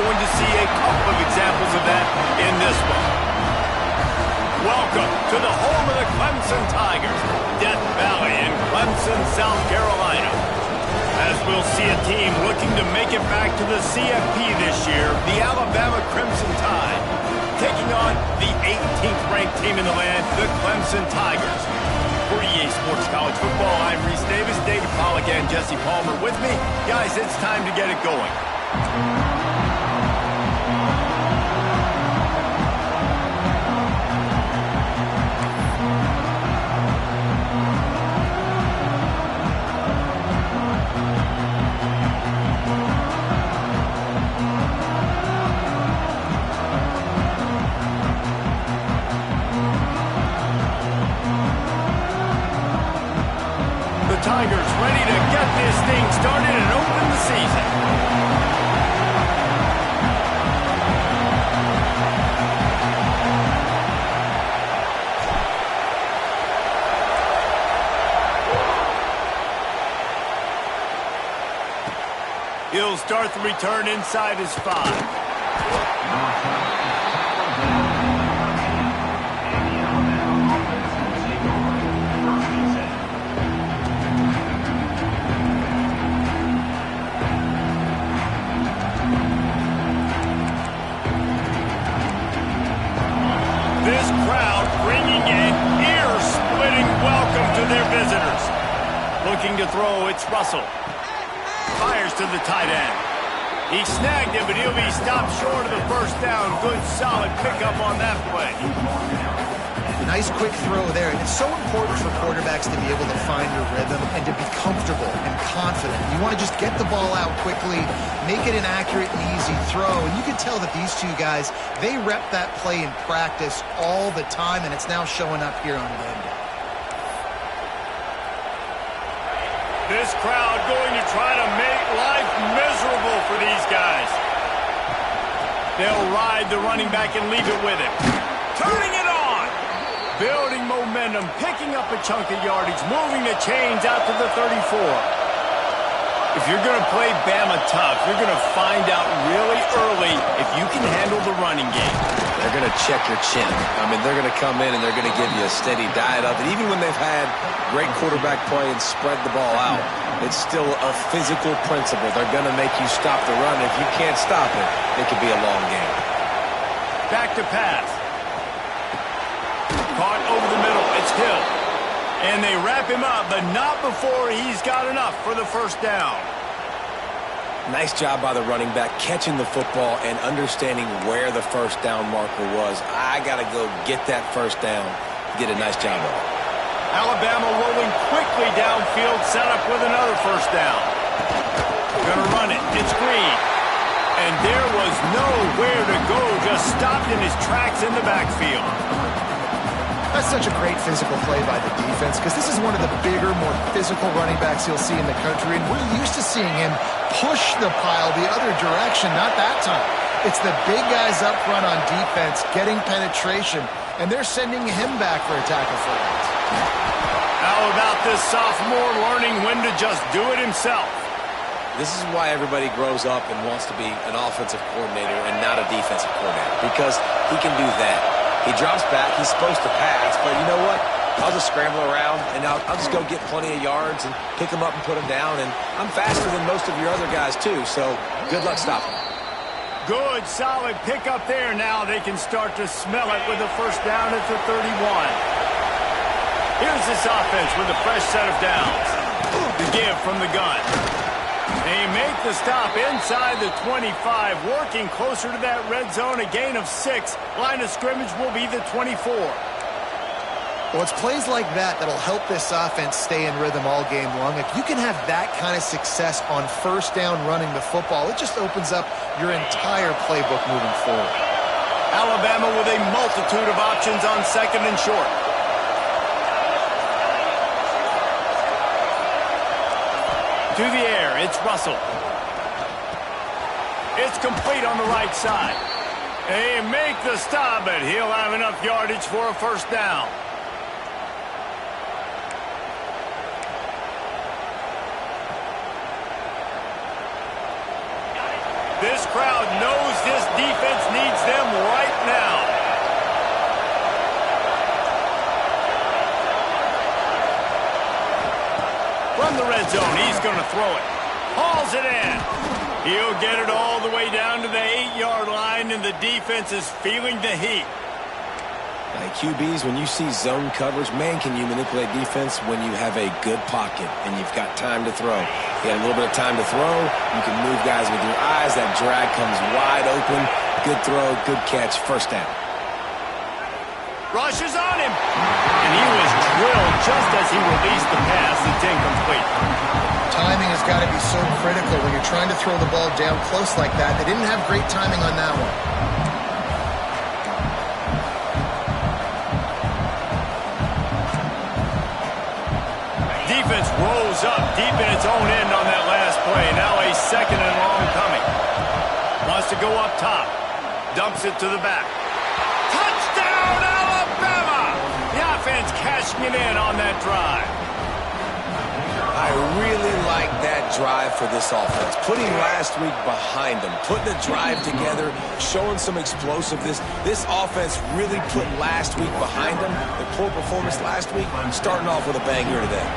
going to see a couple of examples of that in this one. Welcome to the home of the Clemson Tigers, Death Valley in Clemson, South Carolina. As we'll see a team looking to make it back to the CFP this year, the Alabama Crimson Tide, taking on the 18th ranked team in the land, the Clemson Tigers. For EA Sports College Football, I'm Reese Davis, David Pollack, and Jesse Palmer with me. Guys, it's time to get it going. Tigers ready to get this thing started and open the season. He'll start the return inside his 5. Looking to throw, it's Russell. Fires to the tight end. He snagged it, but he'll be stopped short of the first down. Good, solid pickup on that play. Nice quick throw there. And it's so important for quarterbacks to be able to find your rhythm and to be comfortable and confident. You want to just get the ball out quickly, make it an accurate and easy throw. And you can tell that these two guys, they rep that play in practice all the time, and it's now showing up here on game day. This crowd going to try to make life miserable for these guys. They'll ride the running back and leave it with him. Turning it on. Building momentum, picking up a chunk of yardage, moving the chains out to the 34. If you're going to play Bama tough, you're going to find out really early if you can handle the running game. They're going to check your chin. I mean, they're going to come in and they're going to give you a steady diet of it. Even when they've had great quarterback play and spread the ball out, it's still a physical principle. They're going to make you stop the run. If you can't stop it, it could be a long game. Back to pass. Caught over the middle. It's Hill. And they wrap him up, but not before he's got enough for the first down. Nice job by the running back, catching the football and understanding where the first down marker was. I got to go get that first down. Did a nice job of it. Alabama rolling quickly downfield, set up with another first down. Gonna run it. It's Green. And there was nowhere to go, just stopped in his tracks in the backfield. That's such a great physical play by the defense because this is one of the bigger, more physical running backs you'll see in the country, and we're used to seeing him push the pile the other direction. Not that time. It's the big guys up front on defense getting penetration, and they're sending him back for a tackle for loss. How about this sophomore learning when to just do it himself? This is why everybody grows up and wants to be an offensive coordinator and not a defensive coordinator, because he can do that. He drops back. He's supposed to pass, but you know what? I'll just scramble around, and I'll just go get plenty of yards and pick him up and put him down, and I'm faster than most of your other guys, too, so good luck stopping him. Good, solid pickup there. Now they can start to smell it with the first down at the 31. Here's this offense with a fresh set of downs. The give from the gun. They make the stop inside the 25, working closer to that red zone, a gain of 6. Line of scrimmage will be the 24. Well, it's plays like that that'll help this offense stay in rhythm all game long. If you can have that kind of success on first down running the football, it just opens up your entire playbook moving forward. Alabama with a multitude of options on second and short. To the air, it's Russell. It's complete on the right side. They make the stop, but he'll have enough yardage for a first down. This crowd knows going to throw it. Hauls it in. He'll get it all the way down to the 8-yard line, and the defense is feeling the heat. Like QBs, when you see zone coverage, man, can you manipulate defense when you have a good pocket and you've got time to throw. You got a little bit of time to throw. You can move guys with your eyes. That drag comes wide open. Good throw, good catch, first down. Rushes on him. And he was drilled just as he released the pass. It's incomplete. Timing has got to be so critical when you're trying to throw the ball down close like that. They didn't have great timing on that one. Defense rolls up deep in its own end on that last play. Now a second and long coming. Wants to go up top. Dumps it to the back. Touchdown, Alabama! The offense cashing it in on that drive. I really like that drive for this offense. Putting last week behind them, putting the drive together, showing some explosiveness. This offense really put last week behind them. The poor performance last week, starting off with a bang here today.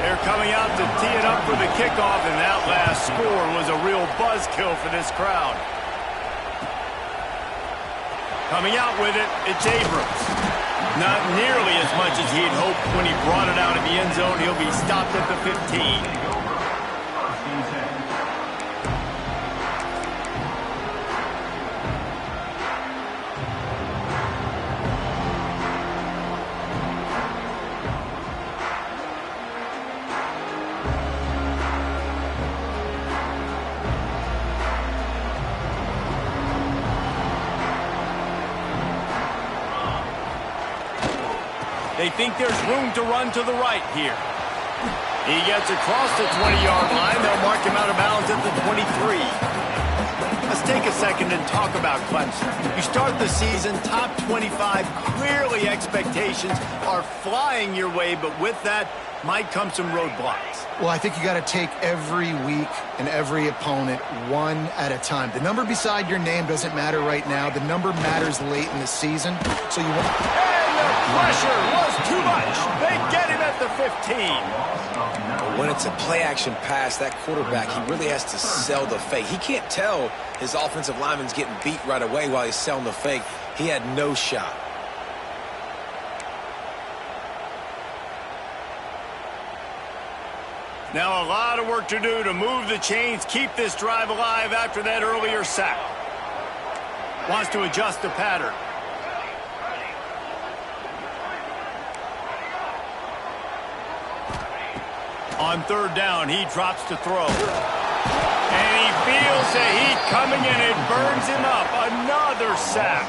They're coming out to tee it up for the kickoff, and that last score was a real buzzkill for this crowd. Coming out with it, it's Abrams. Not nearly as much as he'd hoped when he brought it out of the end zone. He'll be stopped at the 15. They think there's room to run to the right here. He gets across the 20-yard line. They'll mark him out of bounds at the 23. Let's take a second and talk about Clemson. You start the season top 25. Clearly expectations are flying your way, but with that might come some roadblocks. Well, I think you got to take every week and every opponent one at a time. The number beside your name doesn't matter right now. The number matters late in the season. So you want... Pressure was too much. They get him at the 15. When it's a play-action pass, that quarterback, he really has to sell the fake. He can't tell his offensive lineman's getting beat right away while he's selling the fake. He had no shot. Now a lot of work to do to move the chains, keep this drive alive after that earlier sack. Wants to adjust the pattern. On third down, he drops to throw. And he feels the heat coming in. It burns him up. Another sack.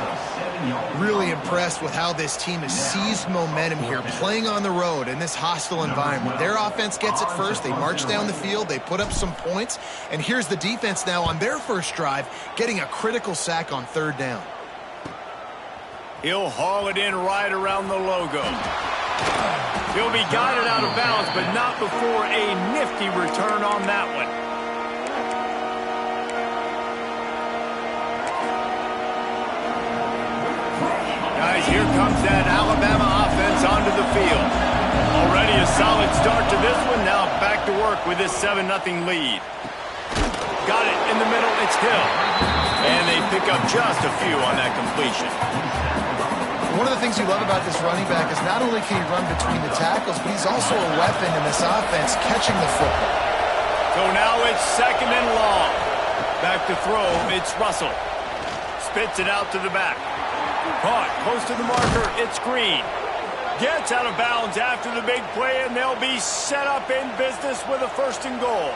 Really impressed with how this team has seized momentum here, playing on the road in this hostile environment. Their offense gets it first. They march down the field. They put up some points. And here's the defense now on their first drive, getting a critical sack on third down. He'll haul it in right around the logo. He'll be guided out of bounds, but not before a nifty return on that one. Guys, here comes that Alabama offense onto the field. Already a solid start to this one. Now back to work with this 7-0 lead. Got it in the middle. It's Hill. And they pick up just a few on that completion. One of the things you love about this running back is not only can he run between the tackles, but he's also a weapon in this offense catching the football. So now it's second and long. Back to throw, it's Russell. Spits it out to the back. Caught close to the marker, it's Green. Gets out of bounds after the big play, and they'll be set up in business with a first and goal.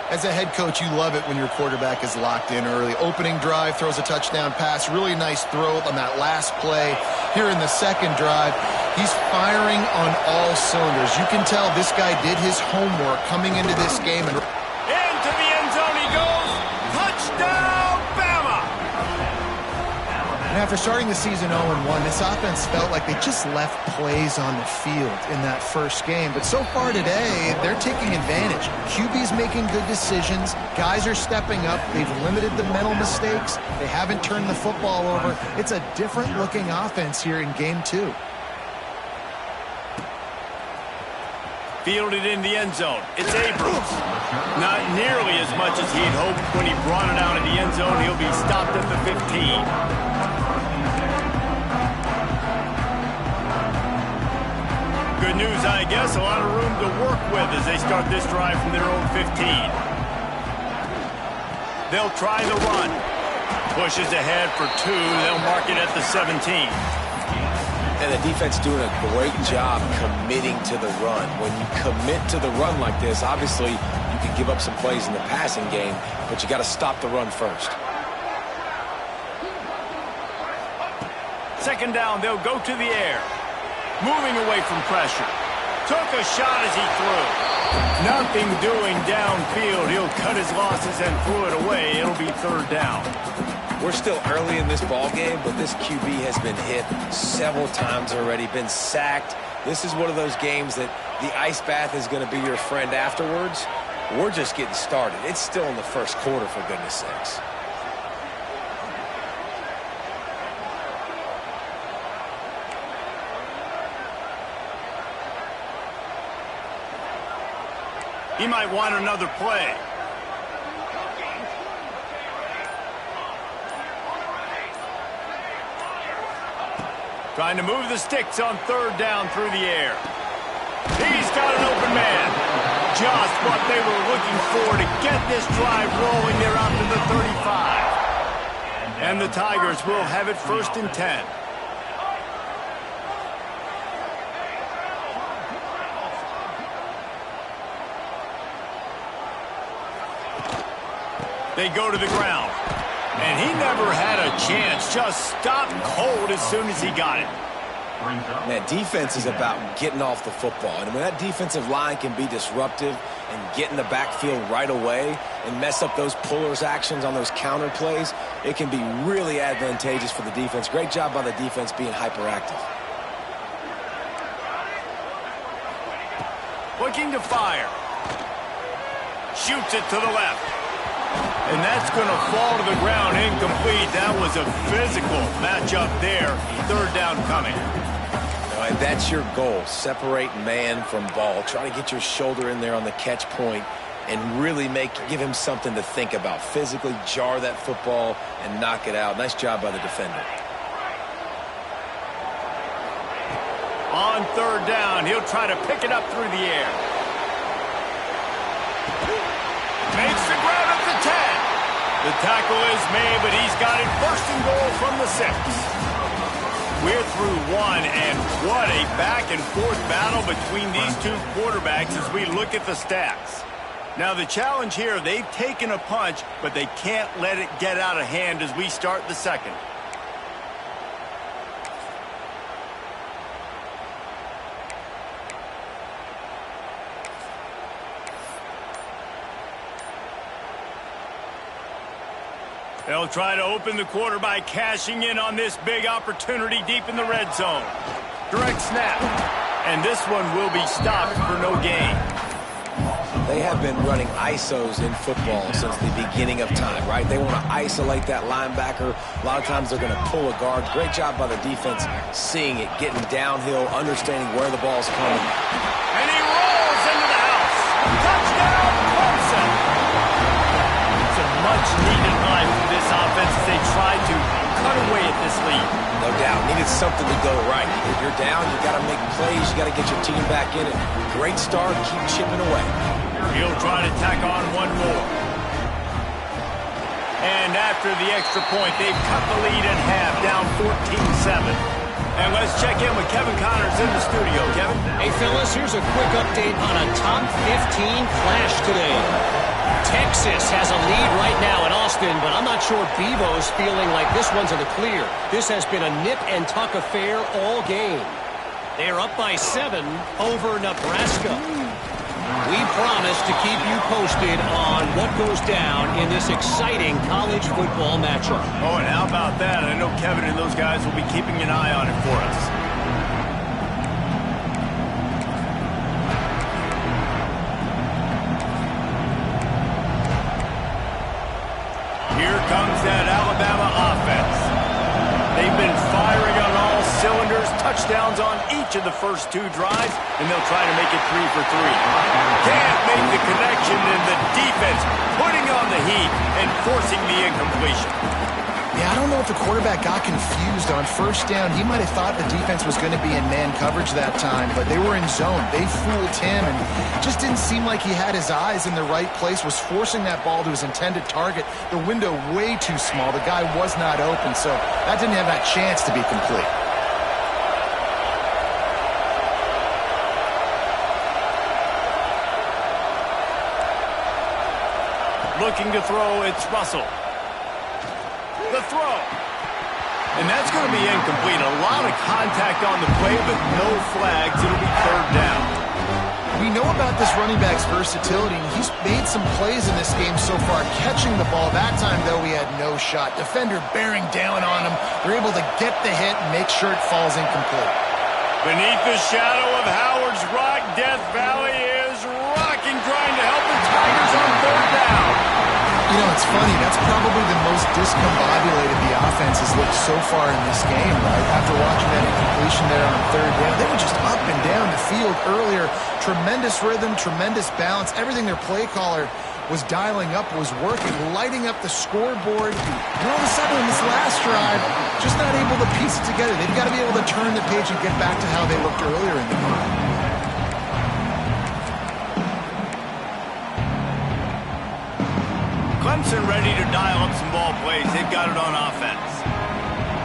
As a head coach, you love it when your quarterback is locked in early. Opening drive, throws a touchdown pass. Really nice throw on that last play. Here in the second drive, he's firing on all cylinders. You can tell this guy did his homework coming into this game. And into the end zone he goes. Touchdown, Bama! And after starting the season 0-1, this offense felt like they just left plays on the field in that first game. But so far today, they're taking advantage. QB's making good decisions. Guys are stepping up. They've limited the mental mistakes. They haven't turned the football over. It's a different-looking offense here in Game 2. Fielded in the end zone. It's Abrams. Not nearly as much as he had hoped when he brought it out in the end zone. He'll be stopped at the 15. Good news, I guess. A lot of room to work with as they start this drive from their own 15. They'll try the run. Pushes ahead for 2. They'll mark it at the 17. And the defense doing a great job committing to the run. When you commit to the run like this, obviously you can give up some plays in the passing game, but you got to stop the run first. Second down, they'll go to the air. Moving away from pressure. Took a shot as he threw. Nothing doing downfield. He'll cut his losses and threw it away. It'll be third down. We're still early in this ball game, but this QB has been hit several times already, been sacked. This is one of those games that the ice bath is going to be your friend afterwards. We're just getting started. It's still in the first quarter, for goodness sakes. He might want another play. Trying to move the sticks on third down through the air. He's got an open man. Just what they were looking for to get this drive rolling. They're out to the 35. And the Tigers will have it 1st and 10. They go to the ground. And he never had a chance. Just stopped cold as soon as he got it. Man, defense is about getting off the football. And when that defensive line can be disruptive and get in the backfield right away and mess up those pullers actions on those counter plays, it can be really advantageous for the defense. Great job by the defense being hyperactive. Looking to fire. Shoots it to the left. And that's going to fall to the ground incomplete. That was a physical matchup there. Third down coming. All right, that's your goal. Separate man from ball. Try to get your shoulder in there on the catch point and really give him something to think about. Physically jar that football and knock it out. Nice job by the defender. On third down, he'll try to pick it up through the air. Makes the grab at the 10. The tackle is made, but he's got it 1st and goal from the 6. We're through 1, and what a back-and-forth battle between these two quarterbacks as we look at the stats. Now, the challenge here, they've taken a punch, but they can't let it get out of hand as we start the second. They'll try to open the quarter by cashing in on this big opportunity deep in the red zone. Direct snap. And this one will be stopped for no gain. They have been running ISOs in football since the beginning of time, right? They want to isolate that linebacker. A lot of times they're going to pull a guard. Great job by the defense seeing it, getting downhill, understanding where the ball's coming. And he rolls into the house. Touchdown, Clemson. It's a much-needed line for this offense as they try to cut away at this lead. No doubt. Needed something to go right. If you're down, you got to make plays. You got to get your team back in it. Great start. Keep chipping away. He'll try to tack on one more. And after the extra point, they've cut the lead in half, down 14-7. And let's check in with Kevin Connors in the studio. Kevin? Hey, fellas, here's a quick update on a top 15 clash today. Texas has a lead right now in Austin, but I'm not sure Bevo's feeling like this one's in the clear. This has been a nip-and-tuck affair all game. They're up by 7 over Nebraska. We promise to keep you posted on what goes down in this exciting college football matchup. Oh, and how about that? I know Kevin and those guys will be keeping an eye on it for us. Here comes that Alabama offense. They've been firing on all cylinders, touchdowns on each of the first 2 drives, and they'll try to make it 3 for 3. Can't make the connection, and the defense putting on the heat and forcing the incompletion. Yeah, I don't know if the quarterback got confused on first down. He might have thought the defense was going to be in man coverage that time, but they were in zone. They fooled him and just didn't seem like he had his eyes in the right place, was forcing that ball to his intended target. The window way too small. The guy was not open, so that didn't have that chance to be complete. Looking to throw, it's Russell. The throw. And that's going to be incomplete. A lot of contact on the play, but no flags. It'll be 3rd down. We know about this running back's versatility, and he's made some plays in this game so far, catching the ball. That time, though, he had no shot. Defender bearing down on him. They're able to get the hit and make sure it falls incomplete. Beneath the shadow of Howard's Rock, Death Valley is rocking, trying to help the Tigers on 3rd down. You know, it's funny. That's probably the most discombobulated the offense has looked so far in this game, right? After watching that incompletion there on 3rd down, they were just up and down the field earlier. Tremendous rhythm, tremendous balance. Everything their play caller was dialing up was working, lighting up the scoreboard. And all of a sudden, in this last drive, just not able to piece it together. They've got to be able to turn the page and get back to how they looked earlier in the game. Clemson ready to dial up some ball plays. They've got it on offense.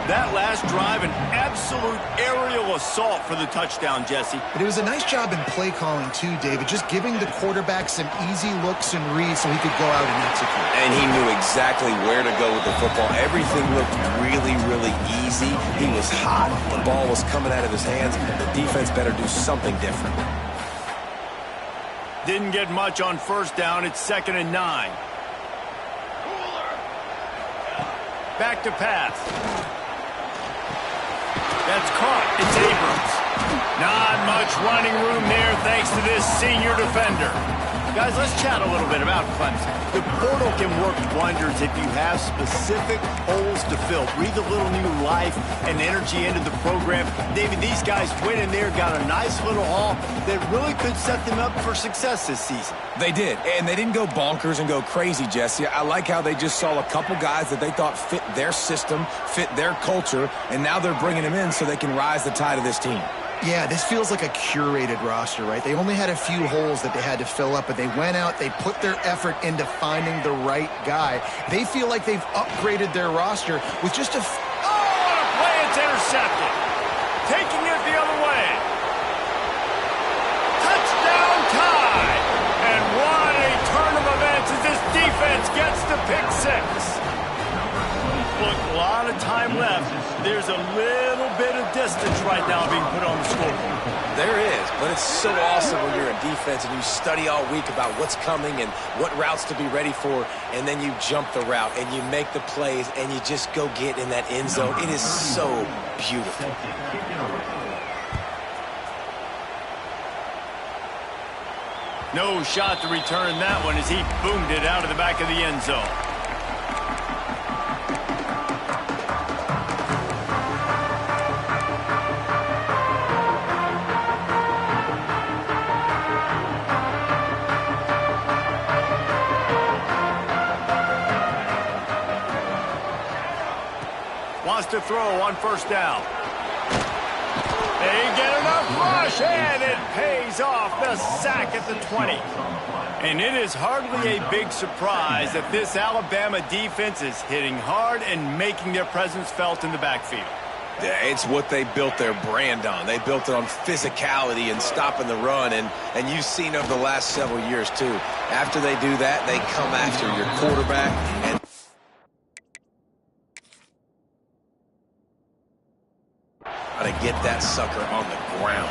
That last drive, an absolute aerial assault for the touchdown, Jesse. But it was a nice job in play calling, too, David, just giving the quarterback some easy looks and reads so he could go out and execute. And he knew exactly where to go with the football. Everything looked really, really easy. He was hot. The ball was coming out of his hands. The defense better do something different. Didn't get much on first down. It's 2nd and 9. Back to pass. That's caught. It's Abrams. Not much running room there thanks to this senior defender. Guys, let's chat a little bit about Clemson. The portal can work wonders if you have specific holes to fill. Breathe a little new life and energy into the program. David, these guys went in there, got a nice little haul that really could set them up for success this season. They did, and they didn't go bonkers and go crazy, Jesse. I like how they just saw a couple guys that they thought fit their system, fit their culture, and now they're bringing them in so they can rise the tide of this team. Yeah, this feels like a curated roster, right? They only had a few holes that they had to fill up, but they went out, they put their effort into finding the right guy. They feel like they've upgraded their roster with just a... Oh, what a play! It's intercepted. Taking it the other way. Touchdown tie! And what a turn of events as this defense gets the pick 6. Look, a lot of time left. There's a little bit of distance right now being put on the scoreboard. There is, but it's so awesome when you're in defense and you study all week about what's coming and what routes to be ready for, and then you jump the route and you make the plays and you just go get in that end zone. It is so beautiful. No shot to return that one as he boomed it out of the back of the end zone. Wants to throw on first down. They get enough rush, and it pays off. The sack at the 20. And it is hardly a big surprise that this Alabama defense is hitting hard and making their presence felt in the backfield. Yeah, it's what they built their brand on. They built it on physicality and stopping the run, and you've seen over the last several years, too. After they do that, they come after your quarterback and to get that sucker on the ground.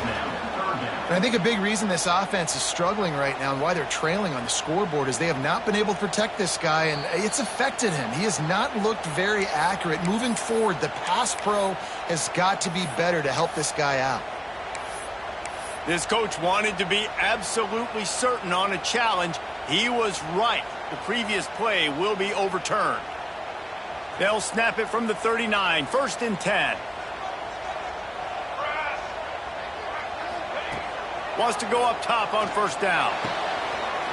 And I think a big reason this offense is struggling right now and why they're trailing on the scoreboard is they have not been able to protect this guy, and it's affected him. He has not looked very accurate. Moving forward, the pass pro has got to be better to help this guy out. This coach wanted to be absolutely certain on a challenge. He was right. The previous play will be overturned. They'll snap it from the 39, 1st and 10. Wants to go up top on first down.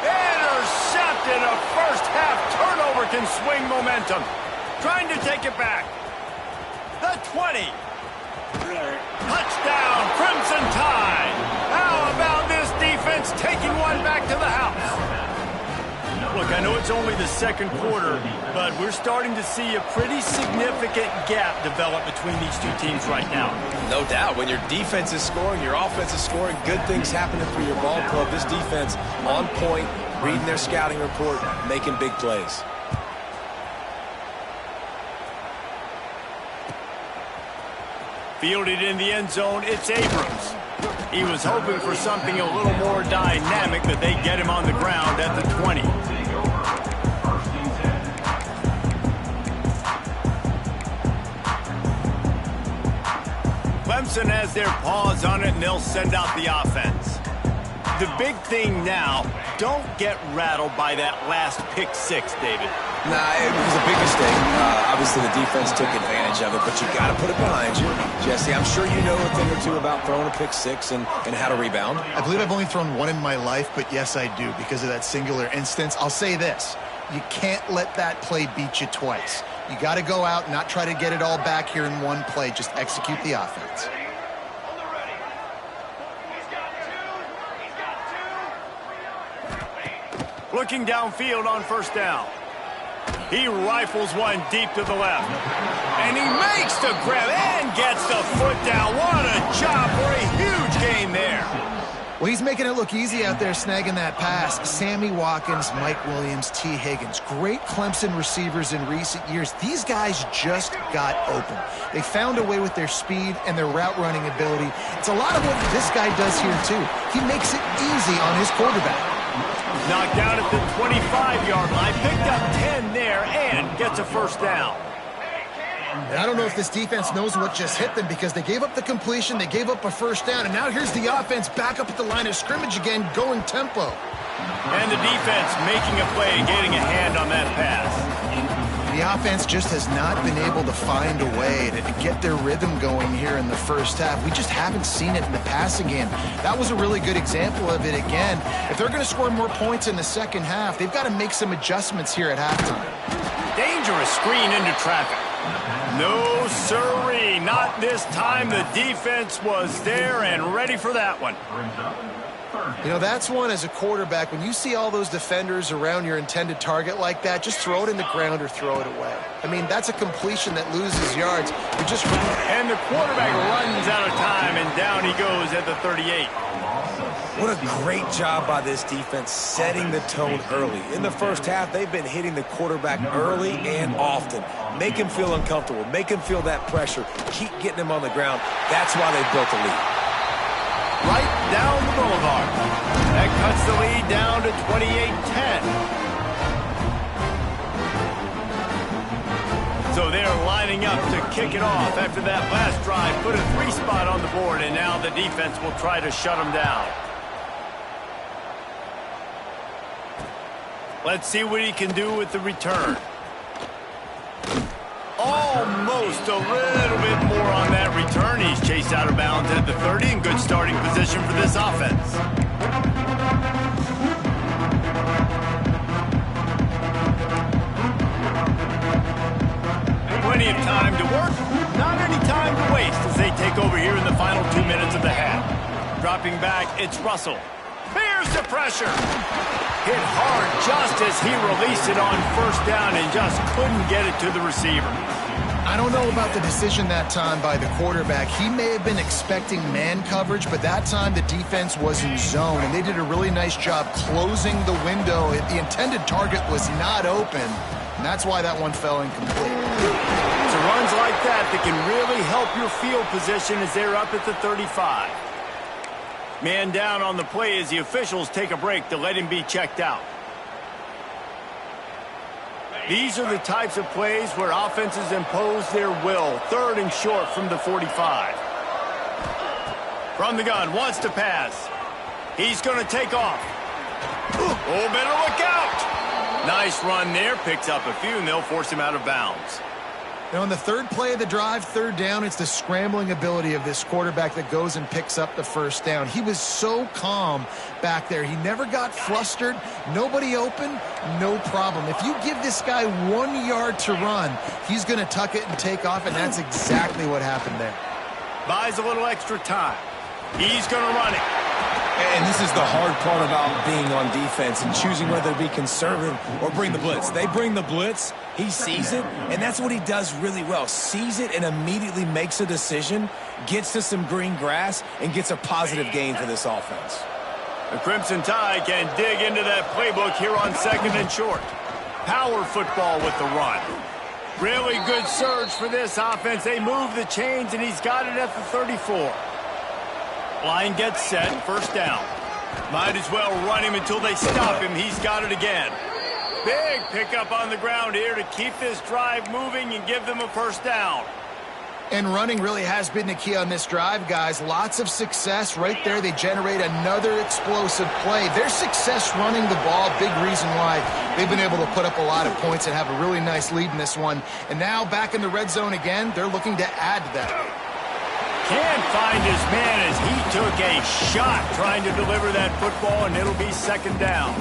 Intercepted. A first-half turnover can swing momentum. Trying to take it back. The 20. Touchdown, Crimson Tide. How about this defense taking one back to the house? Look, I know it's only the second quarter, but we're starting to see a pretty significant gap develop between these two teams right now. No doubt. When your defense is scoring, your offense is scoring, good things happening for your ball club. This defense on point, reading their scouting report, making big plays. Fielded in the end zone, it's Abrams. He was hoping for something a little more dynamic, but they get him on the ground at the 20. Clemson has their paws on it, and they'll send out the offense. The big thing now, don't get rattled by that last pick six, David. Nah, it was a big mistake. Obviously, the defense took advantage of it, but you got to put it behind you. Jesse, I'm sure you know a thing or two about throwing a pick six and how to rebound. I believe I've only thrown one in my life, but yes, I do because of that singular instance. I'll say this. You can't let that play beat you twice. You got to go out and not try to get it all back here in one play. Just execute the offense. Looking downfield on first down. He rifles one deep to the left. And he makes the grab and gets the foot down. What a job for a huge gain there. Well, he's making it look easy out there snagging that pass. Sammy Watkins, Mike Williams, T. Higgins. Great Clemson receivers in recent years. These guys just got open. They found a way with their speed and their route running ability. It's a lot of what this guy does here, too. He makes it easy on his quarterback. Knocked down at the 25-yard line. Picked up 10 there and gets a first down. And I don't know if this defense knows what just hit them because they gave up the completion, they gave up a first down, and now here's the offense back up at the line of scrimmage again, going tempo. And the defense making a play, getting a hand on that pass. The offense just has not been able to find a way to get their rhythm going here in the first half. We just haven't seen it in the passing game. That was a really good example of it again. If they're going to score more points in the second half, they've got to make some adjustments here at halftime. Dangerous screen into traffic. No, sirree, not this time. The defense was there and ready for that one. You know, that's one as a quarterback. When you see all those defenders around your intended target like that, just throw it in the ground or throw it away. I mean, that's a completion that loses yards. And the quarterback runs out of time, and down he goes at the 38. What a great job by this defense setting the tone early. In the first half, they've been hitting the quarterback early and often. Make him feel uncomfortable. Make him feel that pressure. Keep getting him on the ground. That's why they built the lead. Right down the boulevard. That cuts the lead down to 28-10. So they're lining up to kick it off after that last drive. Put a 3 spot on the board, and now the defense will try to shut them down. Let's see what he can do with the return. Almost a little bit more on that return. He's chased out of bounds at the 30 in good starting position for this offense. Plenty of time to work, not any time to waste as they take over here in the final 2 minutes of the half. Dropping back, it's Russell. Here's the pressure. Hit hard just as he released it on first down and just couldn't get it to the receiver. I don't know about the decision that time by the quarterback. He may have been expecting man coverage, but that time the defense was in zone, and they did a really nice job closing the window. The intended target was not open, and that's why that one fell incomplete. It's runs like that that can really help your field position as they're up at the 35. Man down on the play as the officials take a break to let him be checked out. These are the types of plays where offenses impose their will. 3rd and short from the 45. From the gun, wants to pass. He's going to take off. Oh, better look out. Nice run there. Picks up a few, and they'll force him out of bounds. Now, on the third play of the drive, third down, it's the scrambling ability of this quarterback that goes and picks up the first down. He was so calm back there. He never got flustered. Nobody open, no problem. If you give this guy 1 yard to run, he's going to tuck it and take off, and that's exactly what happened there. Buys a little extra time. He's going to run it. And this is the hard part about being on defense and choosing whether to be conservative or bring the blitz. They bring the blitz, he sees it, and that's what he does really well. Sees it and immediately makes a decision, gets to some green grass, and gets a positive gain for this offense. The Crimson Tide can dig into that playbook here on 2nd and short. Power football with the run. Really good surge for this offense. They move the chains, and he's got it at the 34. Line gets set, first down. Might as well run him until they stop him. He's got it again. Big pickup on the ground here to keep this drive moving and give them a first down. And running really has been the key on this drive, guys. Lots of success right there. They generate another explosive play. Their success running the ball, big reason why they've been able to put up a lot of points and have a really nice lead in this one. And now back in the red zone again, they're looking to add to that. Can't find his man as he took a shot trying to deliver that football, and it'll be 2nd down.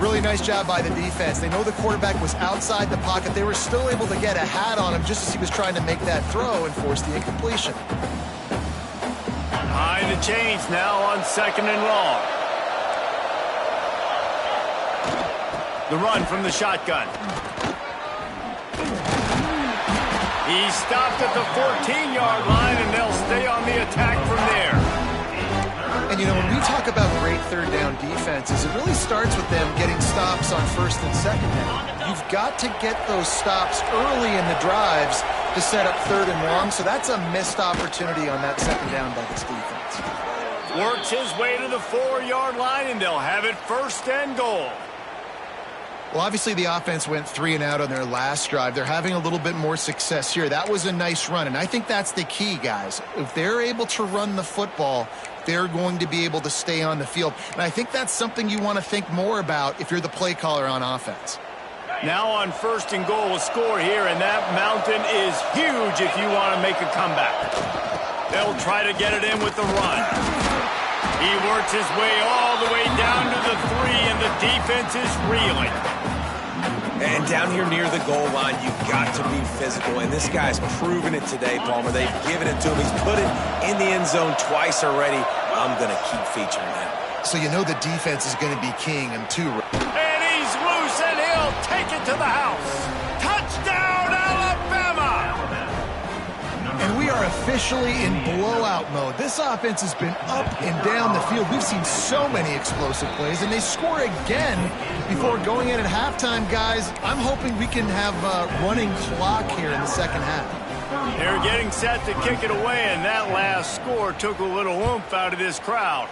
Really nice job by the defense. They know the quarterback was outside the pocket. They were still able to get a hat on him just as he was trying to make that throw and force the incompletion. Behind the chains now on 2nd and long. The run from the shotgun. He's stopped at the 14-yard line, and they'll stay on the attack from there. And, you know, when we talk about great third down defenses, it really starts with them getting stops on 1st and 2nd down. You've got to get those stops early in the drives to set up 3rd and long, so that's a missed opportunity on that 2nd down by this defense. Works his way to the 4-yard line, and they'll have it 1st and goal. Well, obviously the offense went 3 and out on their last drive. They're having a little bit more success here. That was a nice run, and I think that's the key, guys. If they're able to run the football, they're going to be able to stay on the field. And I think that's something you want to think more about if you're the play caller on offense. Now on 1st and goal, a score here, and that mountain is huge if you want to make a comeback. They'll try to get it in with the run. He works his way all the way down to the 3, and the defense is reeling. And down here near the goal line, you've got to be physical. And this guy's proven it today, Palmer. They've given it to him. He's put it in the end zone twice already. I'm going to keep featuring him. So you know the defense is going to be keying him too. And he's loose, and he'll take it to the house. Touchdown, Alabama! And we are officially in blowout mode. This offense has been up and down the field. We've seen so many explosive plays, and they score again before going in at halftime, guys. I'm hoping we can have a running clock here in the 2nd half. They're getting set to kick it away, and that last score took a little oomph out of this crowd.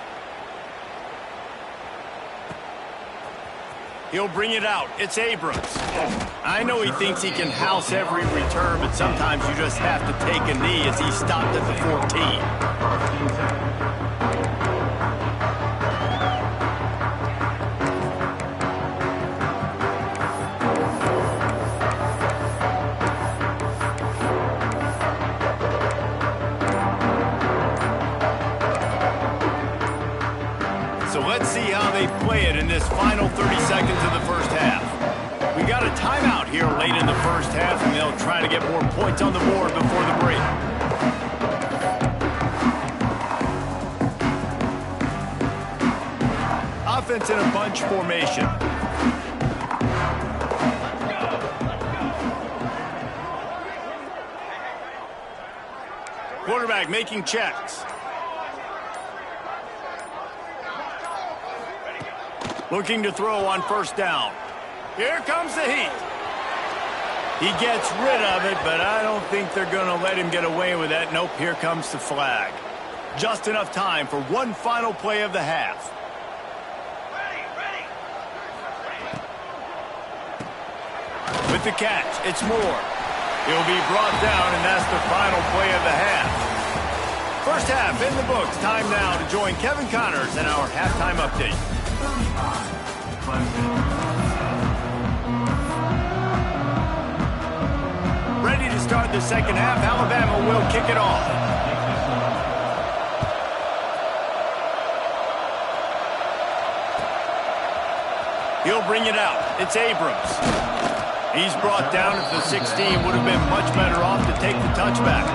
He'll bring it out. It's Abrams. I know he thinks he can house every return, but sometimes you just have to take a knee as he stopped at the 14. So let's see how they play it in this final 30 seconds of the first half. We got a timeout here late in the first half, and they'll try to get more points on the board before the break. Offense in a bunch formation. Quarterback making checks. Looking to throw on 1st down. Here comes the heat. He gets rid of it, but I don't think they're going to let him get away with that. Nope, here comes the flag. Just enough time for one final play of the half. With the catch, it's Moore. He'll be brought down, and that's the final play of the half. First half in the books. Time now to join Kevin Connors in our halftime update. Ready to start the second half. Alabama will kick it off. He'll bring it out. It's Abrams. He's brought down at the 16. Would have been much better off to take the touchback.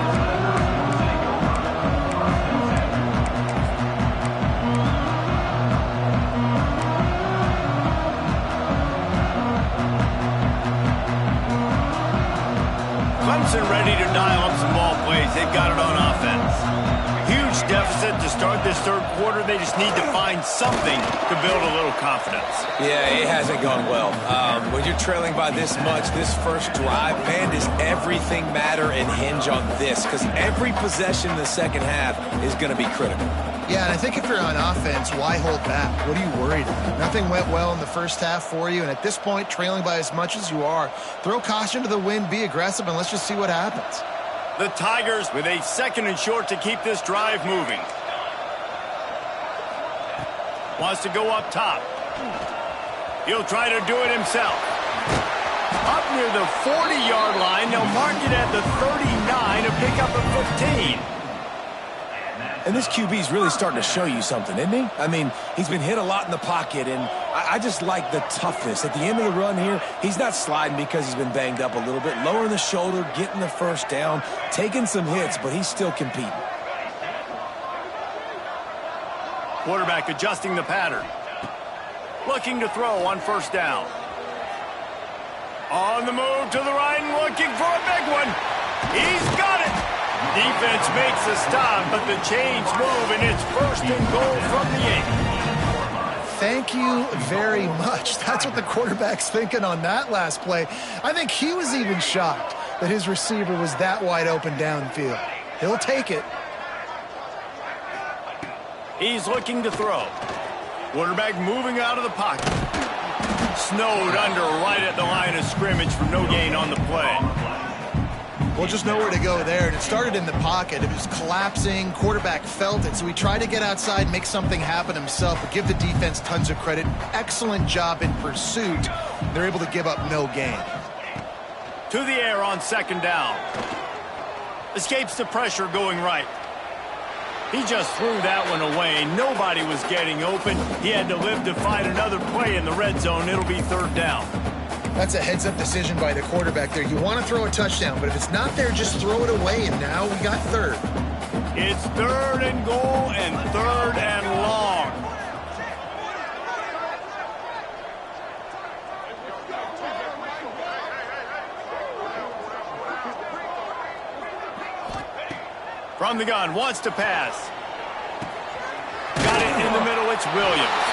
Clemson ready to dial up some ball plays. They've got it on offense. Huge deficit to start this third quarter. They just need to find something to build a little confidence. Yeah, it hasn't gone well. When you're trailing by this much, this first drive, man, does everything matter and hinge on this? Because every possession in the second half is going to be critical. Yeah, and I think if you're on offense, why hold back? What are you worried about? Nothing went well in the first half for you, and at this point, trailing by as much as you are, throw caution to the wind, be aggressive, and let's just see what happens. The Tigers with a second and short to keep this drive moving. Wants to go up top. He'll try to do it himself. Up near the 40-yard line. They'll mark it at the 39 to pick up a 15. And this QB's really starting to show you something, isn't he? I mean, he's been hit a lot in the pocket, and I just like the toughness. At the end of the run here, he's not sliding because he's been banged up a little bit. Lowering the shoulder, getting the first down, taking some hits, but he's still competing. Quarterback adjusting the pattern. Looking to throw on first down. On the move to the right and looking for a big one. He's got it. Defense makes a stop, but the chains move, and it's first and goal from the 8. Thank you very much. That's what the quarterback's thinking on that last play. I think he was even shocked that his receiver was that wide open downfield. He'll take it. He's looking to throw. Quarterback moving out of the pocket. Snowed under right at the line of scrimmage for no gain on the play. Well, just nowhere to go there, and it started in the pocket. It was collapsing. Quarterback felt it, so he tried to get outside, make something happen himself, but give the defense tons of credit. Excellent job in pursuit. They're able to give up no gain. To the air on second down. Escapes the pressure going right. He just threw that one away. Nobody was getting open. He had to live to fight another play in the red zone. It'll be third down. That's a heads-up decision by the quarterback there. You want to throw a touchdown, but if it's not there, just throw it away, and now we got third. It's third and goal and third and long. From the gun, wants to pass. Got it in the middle, it's Williams.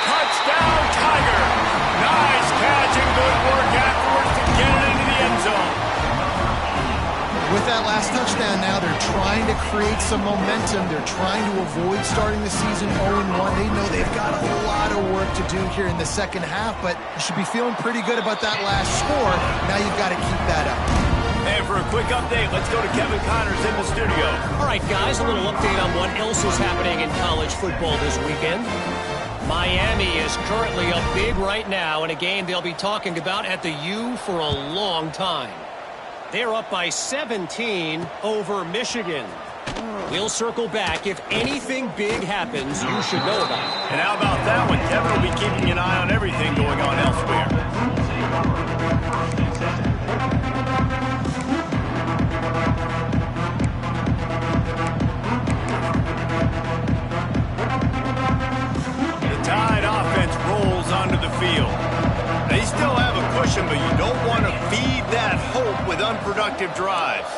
Touchdown, Tiger! Nice catch and good work afterwards to get it into the end zone. With that last touchdown now, they're trying to create some momentum. They're trying to avoid starting the season 0-1. They know they've got a lot of work to do here in the second half, but you should be feeling pretty good about that last score. Now you've got to keep that up. And for a quick update, let's go to Kevin Connors in the studio. All right, guys, a little update on what else is happening in college football this weekend. Miami is currently up big right now in a game they'll be talking about at the U for a long time. They're up by 17 over Michigan. We'll circle back. If anything big happens, you should know about it. And how about that one? Kevin will be keeping an eye on everything going on elsewhere. Tide offense rolls onto the field. They still have a cushion, but you don't want to feed that hope with unproductive drives.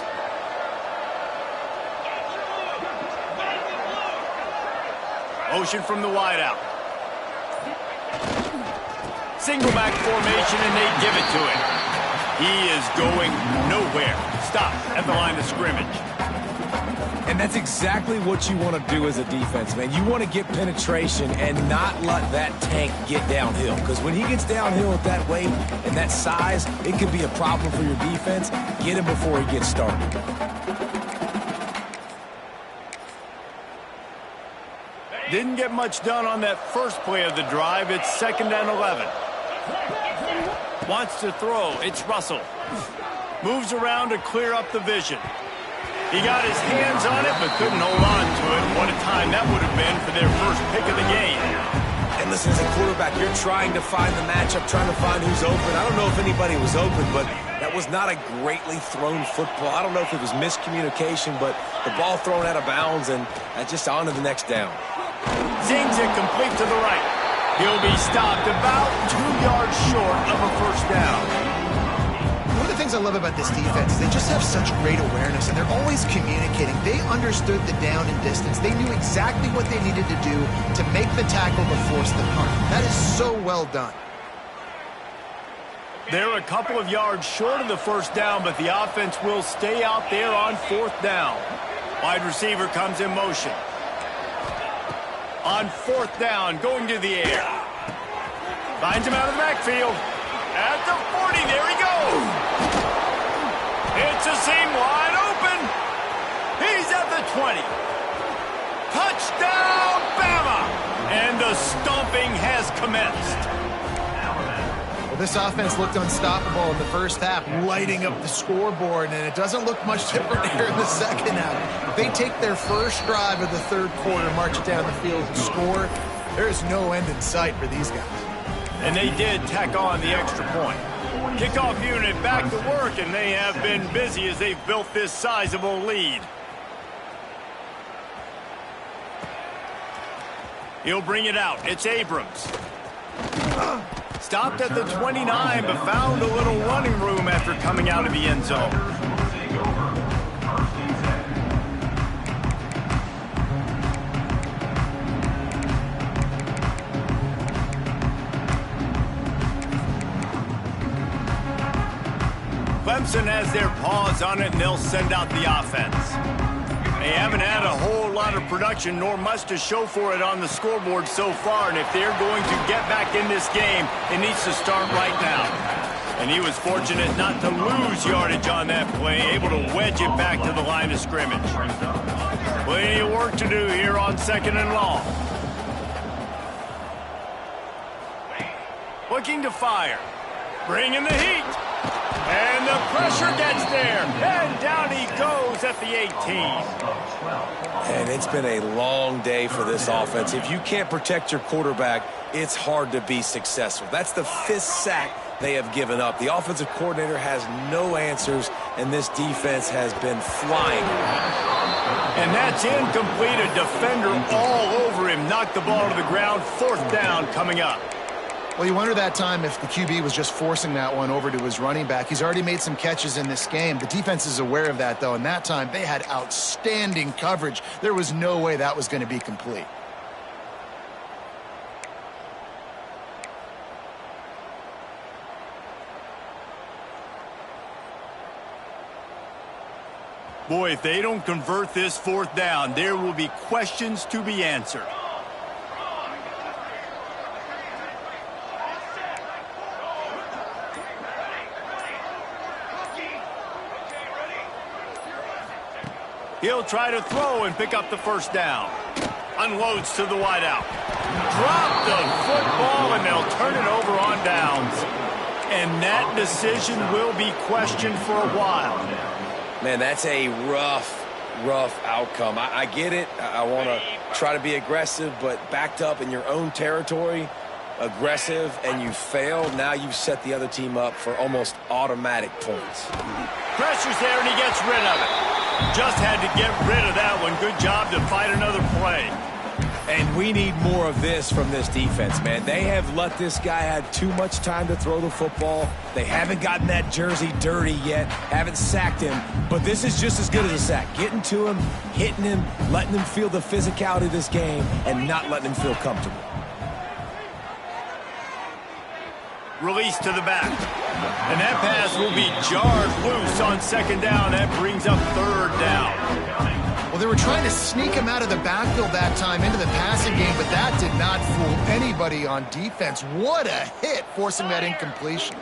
Motion from the wideout. Single back formation, and they give it to him. He is going nowhere. Stop at the line of scrimmage. And that's exactly what you want to do as a defense, man. You want to get penetration and not let that tank get downhill. Because when he gets downhill at that weight and that size, it could be a problem for your defense. Get him before he gets started. Didn't get much done on that first play of the drive. It's second and 11. Wants to throw. It's Russell. Moves around to clear up the vision. He got his hands on it, but couldn't hold on to it. What a time that would have been for their first pick of the game. And listen, as a quarterback, you're trying to find the matchup, trying to find who's open. I don't know if anybody was open, but that was not a greatly thrown football. I don't know if it was miscommunication, but the ball thrown out of bounds and just on to the next down. Zings it complete to the right. He'll be stopped about 2 yards short of a first down. One of the things I love about this defense is they just have such great awareness, and they're always communicating. They understood the down and distance. They knew exactly what they needed to do to make the tackle to force the punt. That is so well done. They're a couple of yards short of the first down, but the offense will stay out there on 4th down. Wide receiver comes in motion. On 4th down, going to the air. Finds him out of the backfield. At the 40, there he goes. It's a seam wide open. He's at the 20. Touchdown, Bama! And the stomping has commenced. Well, this offense looked unstoppable in the first half, lighting up the scoreboard, and it doesn't look much different here in the second half. If they take their first drive of the third quarter, march it down the field and score, there's no end in sight for these guys. And they did tack on the extra point. Kickoff unit back to work, and they have been busy as they've built this sizable lead. He'll bring it out. It's Abrams. Stopped at the 29, but found a little running room after coming out of the end zone. Clemson has their paws on it, and they'll send out the offense. They haven't had a whole lot of production, nor much to show for it on the scoreboard so far, and if they're going to get back in this game, it needs to start right now. And he was fortunate not to lose yardage on that play, able to wedge it back to the line of scrimmage. Plenty of work to do here on 2nd and long. Looking to fire. Bringing the heat. And the pressure gets there. And down he goes at the 18. And it's been a long day for this offense. If you can't protect your quarterback, it's hard to be successful. That's the 5th sack they have given up. The offensive coordinator has no answers, and this defense has been flying. And that's incomplete. A defender all over him. Knocked the ball to the ground. 4th down coming up. Well, you wonder that time if the QB was just forcing that one over to his running back. He's already made some catches in this game. The defense is aware of that, though, and that time they had outstanding coverage. There was no way that was going to be complete. Boy, if they don't convert this 4th down, there will be questions to be answered. He'll try to throw and pick up the first down. Unloads to the wideout. Drop the football, and they'll turn it over on downs. And that decision will be questioned for a while. Man, that's a rough outcome. I get it. I want to try to be aggressive, but backed up in your own territory, aggressive, and you fail. Now you've set the other team up for almost automatic points. Pressure's there, and he gets rid of it. Just had to get rid of that one. Good job to fight another play. And we need more of this from this defense, man. They have let this guy have too much time to throw the football. They haven't gotten that jersey dirty yet, haven't sacked him. But this is just as good as a sack. Getting to him, hitting him, letting him feel the physicality of this game, and not letting him feel comfortable. Release to the back. And that pass will be jarred loose on 2nd down. That brings up 3rd down. Well, they were trying to sneak him out of the backfield that time into the passing game, but that did not fool anybody on defense. What a hit, forcing that incompletion.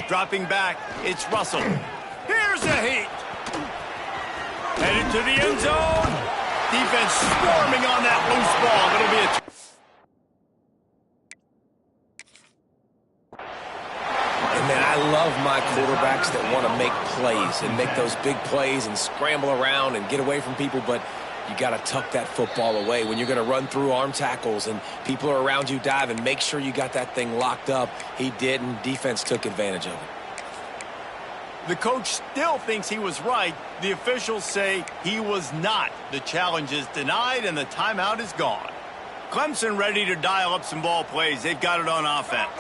Dropping back, it's Russell. Here's a heat. Headed to the end zone. Defense swarming on that loose ball. It'll be a... Man, I love love my quarterbacks that want to make plays and make those big plays and scramble around and get away from people, but you got to tuck that football away. When you're going to run through arm tackles and people are around you diving, make sure you got that thing locked up. He didn't. Defense took advantage of it. The coach still thinks he was right. The officials say he was not. The challenge is denied and the timeout is gone. Clemson ready to dial up some ball plays. They've got it on offense.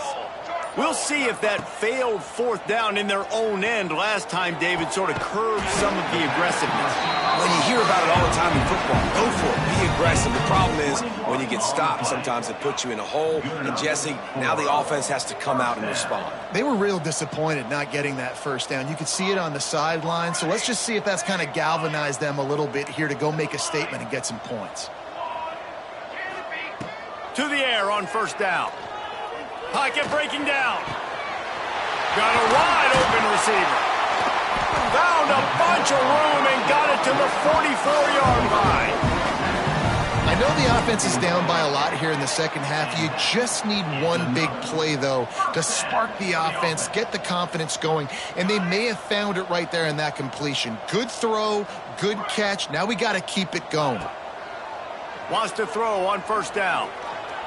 We'll see if that failed fourth down in their own end last time, David, sort of curbed some of the aggressiveness. Well, you hear about it all the time in football. Go for it. Be aggressive. The problem is when you get stopped, sometimes it puts you in a hole. And, Jesse, now the offense has to come out and respond. They were real disappointed not getting that first down. You could see it on the sideline. So let's just see if that's kind of galvanized them a little bit here to go make a statement and get some points. To the air on first down. Pocket breaking down. Got a wide open receiver. Found a bunch of room and got it to the 44-yard line. I know the offense is down by a lot here in the second half. You just need one big play, though, to spark the offense, get the confidence going, and they may have found it right there in that completion. Good throw, good catch. Now we got to keep it going. Wants to throw on first down.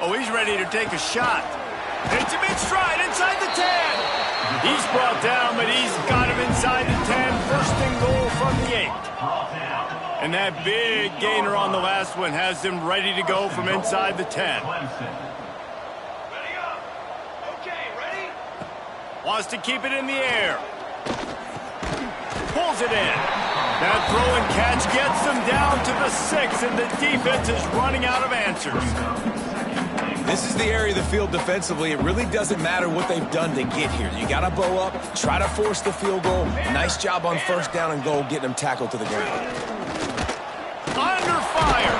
Oh, he's ready to take a shot. It's a mid-stride inside the 10. He's brought down, but he's got him inside the 10. First and goal from the 8. And that big gainer on the last one has him ready to go from inside the 10. Wants to keep it in the air. Pulls it in. That throw and catch gets them down to the 6, and the defense is running out of answers. This is the area of the field defensively. It really doesn't matter what they've done to get here. You got to bow up, try to force the field goal. Nice job on first down and goal, getting them tackled to the ground. Under fire.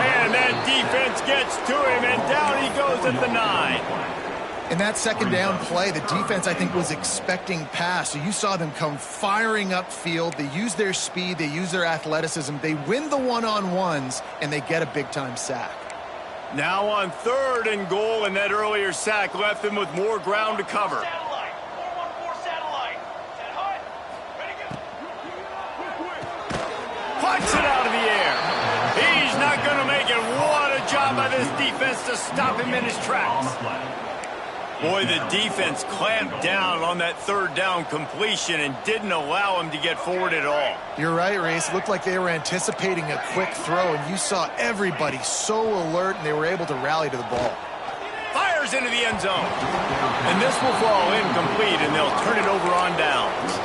And that defense gets to him, and down he goes at the 9. In that second down play, the defense, I think, was expecting pass. So you saw them come firing upfield. They use their speed. They use their athleticism. They win the one-on-ones, and they get a big-time sack. Now on third and goal, and that earlier sack left them with more ground to cover. Puts it out of the air. He's not going to make it. What a job by this defense to stop him in his tracks. Boy, the defense clamped down on that third down completion and didn't allow him to get forward at all. You're right, Reese. It looked like they were anticipating a quick throw, and you saw everybody so alert, and they were able to rally to the ball. Fires into the end zone. And this will fall incomplete, and they'll turn it over on downs.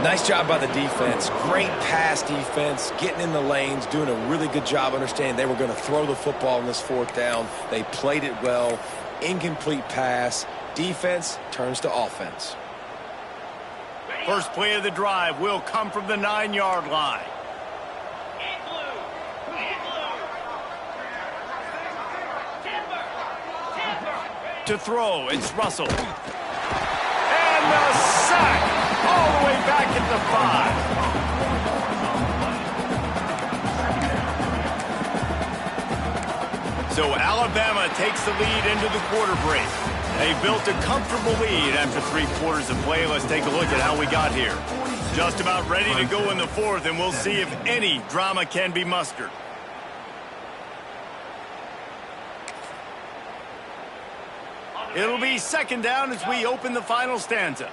Nice job by the defense. Great pass defense, getting in the lanes, doing a really good job understanding they were going to throw the football in this fourth down. They played it well. Incomplete pass. Defense turns to offense. First play of the drive will come from the 9-yard line. To throw, it's Russell. And the sack all the way back at the 5. So Alabama takes the lead into the quarter break. They built a comfortable lead after 3 quarters of play. Let's take a look at how we got here. Just about ready to go in the fourth, and we'll see if any drama can be mustered. It'll be second down as we open the final stanza.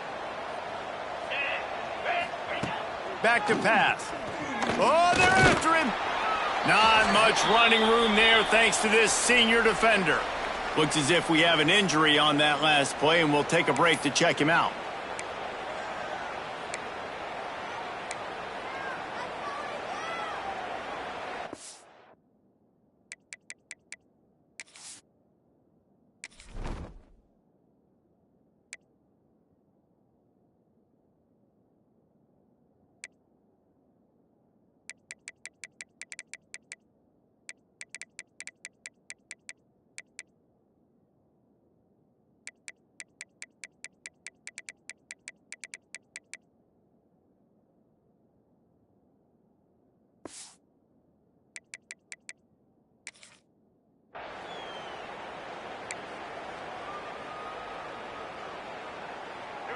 Back to pass. Oh, they're after him. Not much running room there thanks to this senior defender. Looks as if we have an injury on that last play, and we'll take a break to check him out.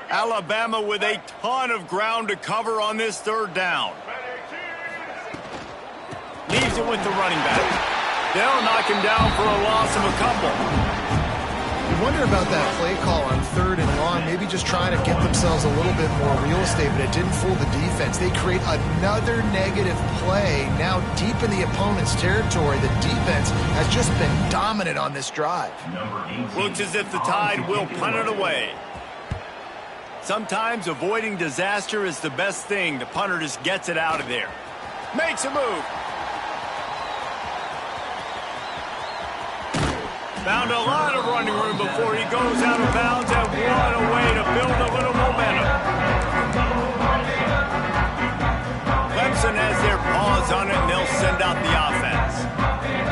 Alabama with a ton of ground to cover on this third down. Leaves it with the running back. They'll knock him down for a loss of a couple. You wonder about that play call on 3rd and long, maybe just trying to get themselves a little bit more real estate, but it didn't fool the defense. They create another negative play now deep in the opponent's territory. The defense has just been dominant on this drive. Looks as if the Tide will punt it away. Sometimes avoiding disaster is the best thing. The punter just gets it out of there. Makes a move. Found a lot of running room before he goes out of bounds, and what a way to build a little momentum. Clemson has their paws on it, and they'll send out the offense.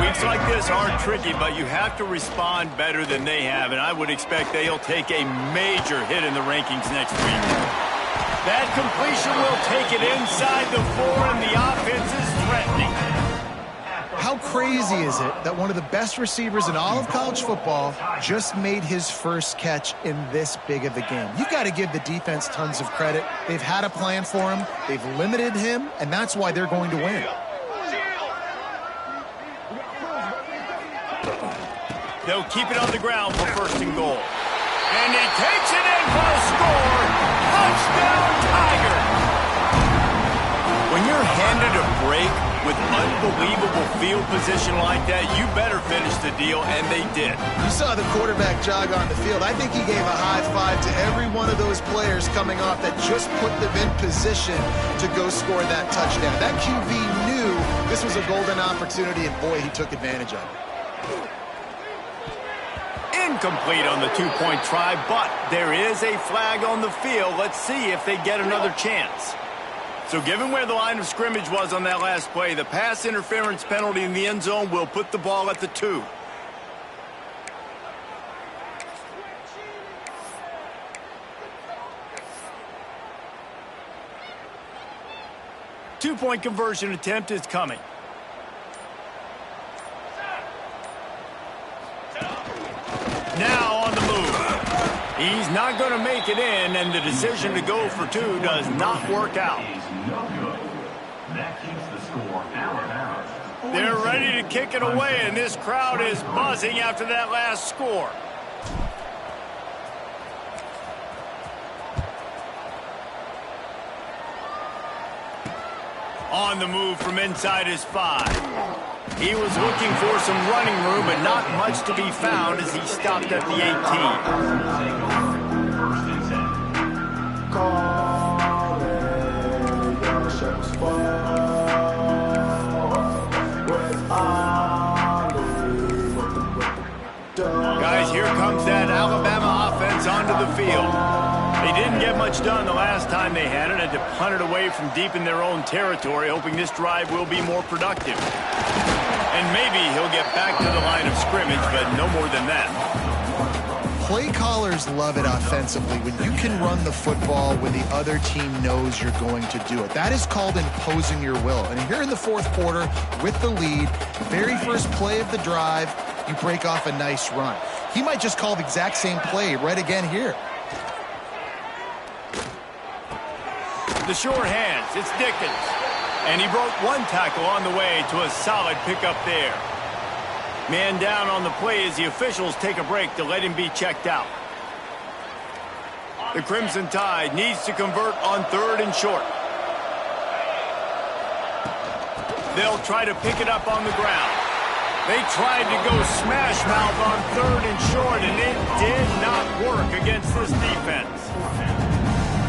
Weeks like this are tricky, but you have to respond better than they have, and I would expect they'll take a major hit in the rankings next week. That completion will take it inside the 4, and the offense is threatening. How crazy is it that one of the best receivers in all of college football just made his first catch in this big of a game? You've got to give the defense tons of credit. They've had a plan for him. They've limited him, and that's why they're going to win. They'll keep it on the ground for 1st and goal. And he takes it in for a score. Touchdown, Tiger! When you're handed a break with unbelievable field position like that, you better finish the deal, and they did. You saw the quarterback jog on the field. I think he gave a high five to every one of those players coming off that just put them in position to go score that touchdown. That QB knew this was a golden opportunity, and boy, he took advantage of it. Incomplete on the 2-point try, but there is a flag on the field. Let's see if they get another chance. So given where the line of scrimmage was on that last play, the pass interference penalty in the end zone will put the ball at the 2. Two-point conversion attempt is coming. Now on the move. He's not going to make it in, and the decision to go for 2 does not work out. They're ready to kick it away, and this crowd is buzzing after that last score. On the move from inside his 5. He was looking for some running room, but not much to be found as he stopped at the 18. Guys, here comes that Alabama offense onto the field. They didn't get much done the last time they had it. Had to punt it away from deep in their own territory, hoping this drive will be more productive. And maybe he'll get back to the line of scrimmage, but no more than that. Play callers love it offensively when you can run the football when the other team knows you're going to do it. That is called imposing your will. And here in the 4th quarter with the lead, very first play of the drive, you break off a nice run. He might just call the exact same play right again here. The short hands, it's Dickens. And he broke 1 tackle on the way to a solid pickup there. Man down on the play as the officials take a break to let him be checked out. The Crimson Tide needs to convert on 3rd and short. They'll try to pick it up on the ground. They tried to go smash mouth on 3rd and short, and it did not work against this defense.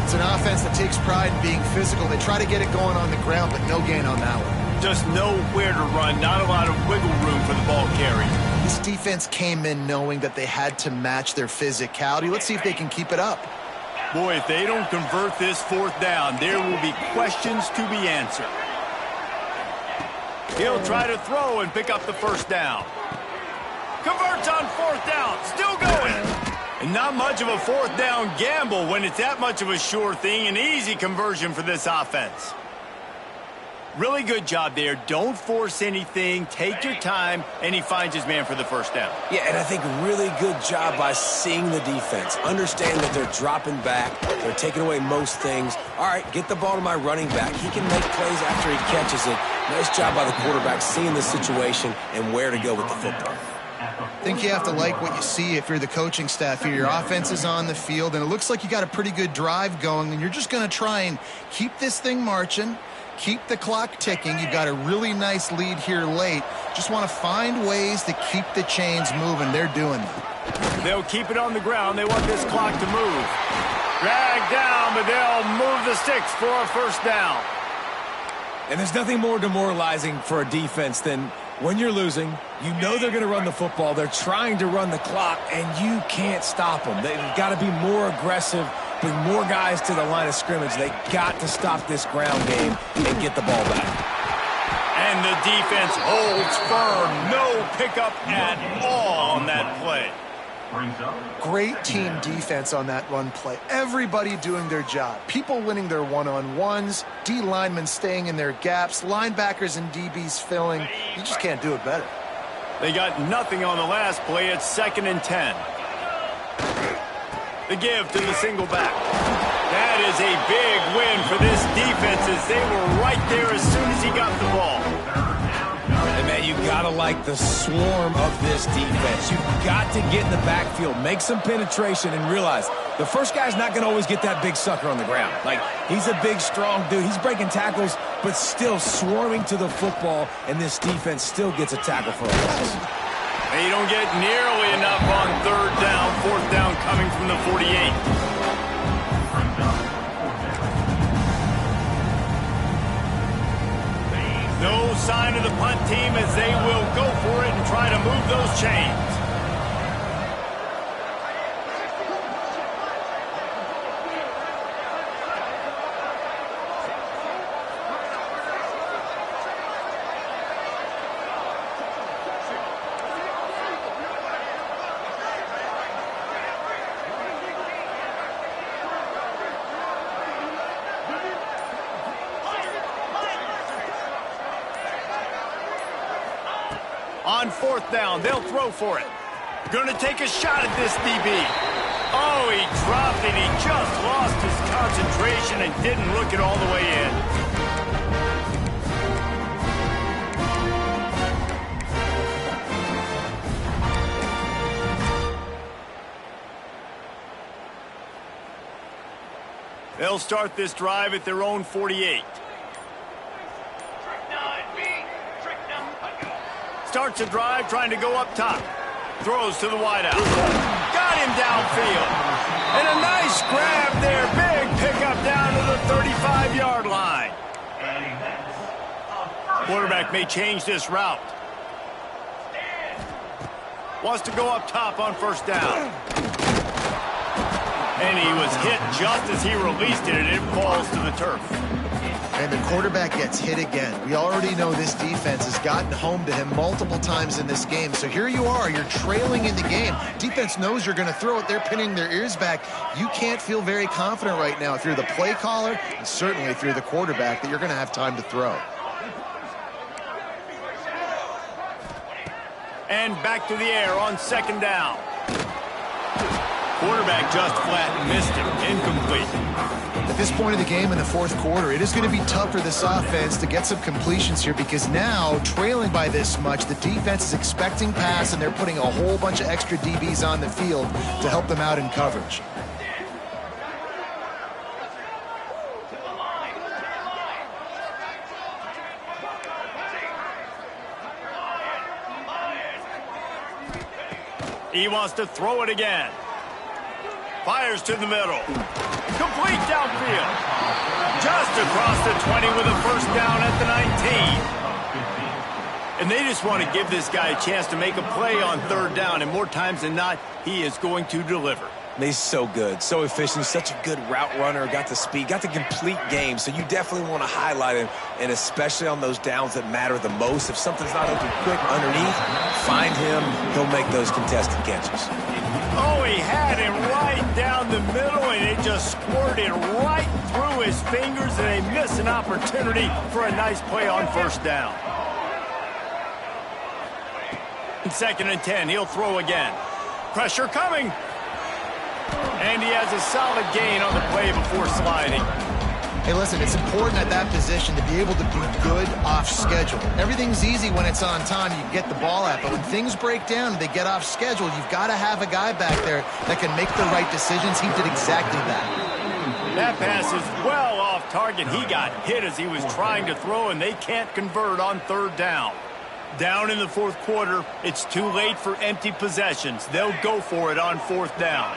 It's an offense that takes pride in being physical. They try to get it going on the ground, but no gain on that one. Just nowhere to run, not a lot of wiggle room for the ball carry. This defense came in knowing that they had to match their physicality. Let's see if they can keep it up. Boy, if they don't convert this 4th down, there will be questions to be answered. He'll try to throw and pick up the 1st down. Converts on 4th down, still going. And not much of a 4th down gamble when it's that much of a sure thing, an easy conversion for this offense. Really good job there. Don't force anything. Take your time, and he finds his man for the first down. Yeah, and I think really good job by seeing the defense. Understand that they're dropping back. They're taking away most things. All right, get the ball to my running back. He can make plays after he catches it. Nice job by the quarterback seeing the situation and where to go with the football. I think you have to like what you see if you're the coaching staff here. Your offense is on the field, and it looks like you got a pretty good drive going, and you're just going to try and keep this thing marching, keep the clock ticking. You've got a really nice lead here late. Just want to find ways to keep the chains moving. They're doing that. They'll keep it on the ground. They want this clock to move. Drag down, but they'll move the sticks for a first down. And there's nothing more demoralizing for a defense than when you're losing, you know they're going to run the football. They're trying to run the clock, and you can't stop them. They've got to be more aggressive, bring more guys to the line of scrimmage. They got to stop this ground game and get the ball back. And the defense holds firm. No pickup at all on that play. Great team defense on that run play. Everybody doing their job. People winning their one-on-ones, D linemen staying in their gaps, linebackers and DBs filling. You just can't do it better. They got nothing on the last play. It's 2nd and 10. The give to the single back. That is a big win for this defense as they were right there as soon as he got the ball. And, man, you got to like the swarm of this defense. You've got to get in the backfield, make some penetration, and realize the first guy's not going to always get that big sucker on the ground. Like, he's a big, strong dude. He's breaking tackles, but still swarming to the football, and this defense still gets a tackle for a loss. They don't get nearly enough on 3rd down, 4th down coming from the 48. No sign of the punt team as they will go for it and try to move those chains. On 4th down, they'll throw for it. Going to take a shot at this DB. Oh, he dropped it. He just lost his concentration and didn't look it all the way in. They'll start this drive at their own 48. Starts a drive trying to go up top. Throws to the wideout. Got him downfield. And a nice grab there. Big pickup down to the 35-yard line. Quarterback may change this route. Wants to go up top on 1st down. And he was hit just as he released it, and it falls to the turf. And the quarterback gets hit again. We already know this defense has gotten home to him multiple times in this game. So here you are. You're trailing in the game. Defense knows you're going to throw it. They're pinning their ears back. You can't feel very confident right now if you're the play caller and certainly if you're the quarterback that you're going to have time to throw. And back to the air on 2nd down. Quarterback just flat missed him. Incomplete. At this point of the game in the 4th quarter, it is going to be tough for this offense to get some completions here because now, trailing by this much, the defense is expecting pass and they're putting a whole bunch of extra DBs on the field to help them out in coverage. He wants to throw it again. Fires to the middle. Complete downfield. Just across the 20 with a first down at the 19. And they just want to give this guy a chance to make a play on 3rd down. And more times than not, he is going to deliver. He's so good, so efficient, such a good route runner, got the speed, got the complete game. So you definitely want to highlight him, and especially on those downs that matter the most. If something's not open quick underneath, find him. He'll make those contested catches. Oh, he had him right down the middle, and it just squirted right through his fingers, and they miss an opportunity for a nice play on first down. 2nd and 10, he'll throw again. Pressure coming. And he has a solid gain on the play before sliding. Hey, listen, it's important at that position to be able to be good off schedule. Everything's easy when it's on time, you get the ball out. But when things break down and they get off schedule, you've got to have a guy back there that can make the right decisions. He did exactly that. That pass is well off target. He got hit as he was trying to throw, and they can't convert on 3rd down. Down in the 4th quarter, it's too late for empty possessions. They'll go for it on 4th down.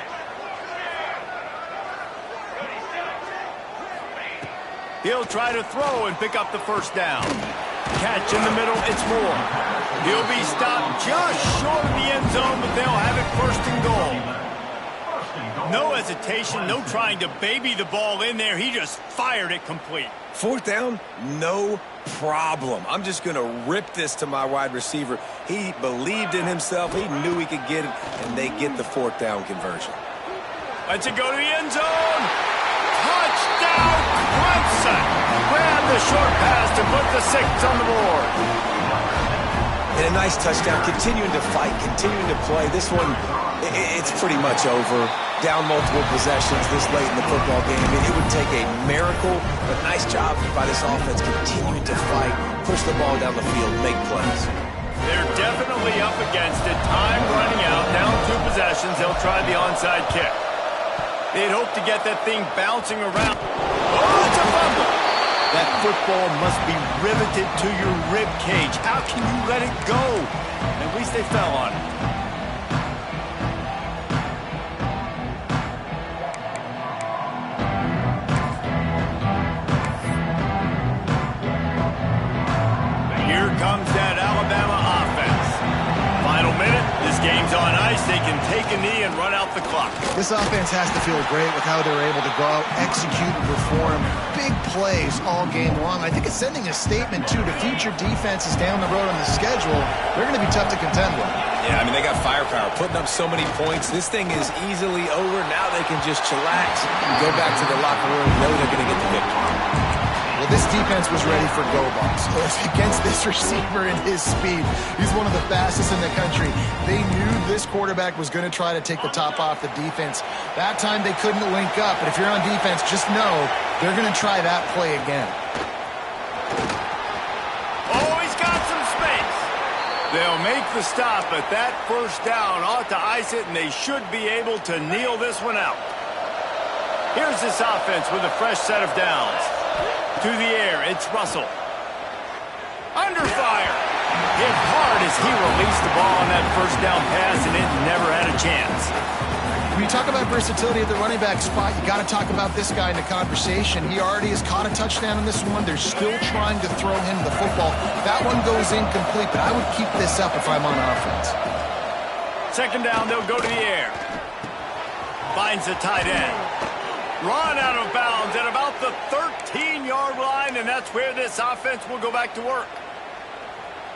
He'll try to throw and pick up the first down. Catch in the middle, it's Moore. He'll be stopped just short of the end zone, but they'll have it 1st and goal. No hesitation, no trying to baby the ball in there. He just fired it complete. 4th down, no problem. I'm just going to rip this to my wide receiver. He believed in himself. He knew he could get it, and they get the 4th down conversion. Let's it go to the end zone. Touchdown, Clemson. Grab the short pass to put the 6 on the board. And a nice touchdown, continuing to fight, continuing to play. This one, it's pretty much over. Down multiple possessions this late in the football game. It would take a miracle, but nice job by this offense continuing to fight, push the ball down the field, make plays. They're definitely up against it. Time running out, down 2 possessions. They'll try the onside kick. They'd hope to get that thing bouncing around. Oh, it's a fumble. That football must be riveted to your rib cage. How can you let it go? At least they fell on it. Here comes that Alabama offense. Final minute, this game's on ice. They can take a knee and run out the clock. This offense has to feel great with how they're able to go out, execute, and perform big plays all game long. I think it's sending a statement, too, to future defenses down the road on the schedule. They're going to be tough to contend with. Yeah, I mean, they got firepower, putting up so many points. This thing is easily over. Now they can just chillax and go back to the locker room, know they're going to get the victory. Well, this defense was ready for go balls. Against this receiver and his speed, he's one of the fastest in the country. They knew this quarterback was going to try to take the top off the defense. That time they couldn't link up, but if you're on defense, just know they're going to try that play again. Oh, he's got some space. They'll make the stop, but that first down ought to ice it, and they should be able to kneel this one out. Here's this offense with a fresh set of downs. To the air, it's Russell. Under fire. Hit hard as he released the ball on that first down pass, and it never had a chance. When you talk about versatility at the running back spot, you got to talk about this guy in the conversation. He already has caught a touchdown in this one. They're still trying to throw him the football. That one goes incomplete, but I would keep this up if I'm on offense. 2nd down, they'll go to the air. Finds the tight end. Run out of bounds at about the 13-yard line, and that's where this offense will go back to work.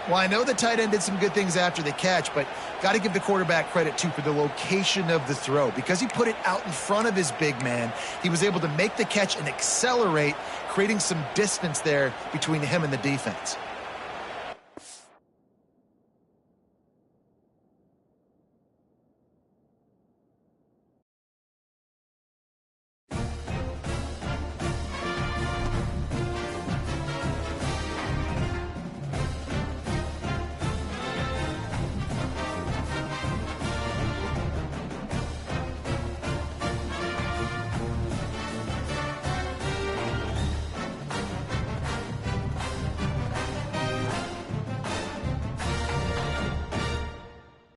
Well, I know the tight end did some good things after the catch, but got to give the quarterback credit, too, for the location of the throw. Because he put it out in front of his big man, he was able to make the catch and accelerate, creating some distance there between him and the defense.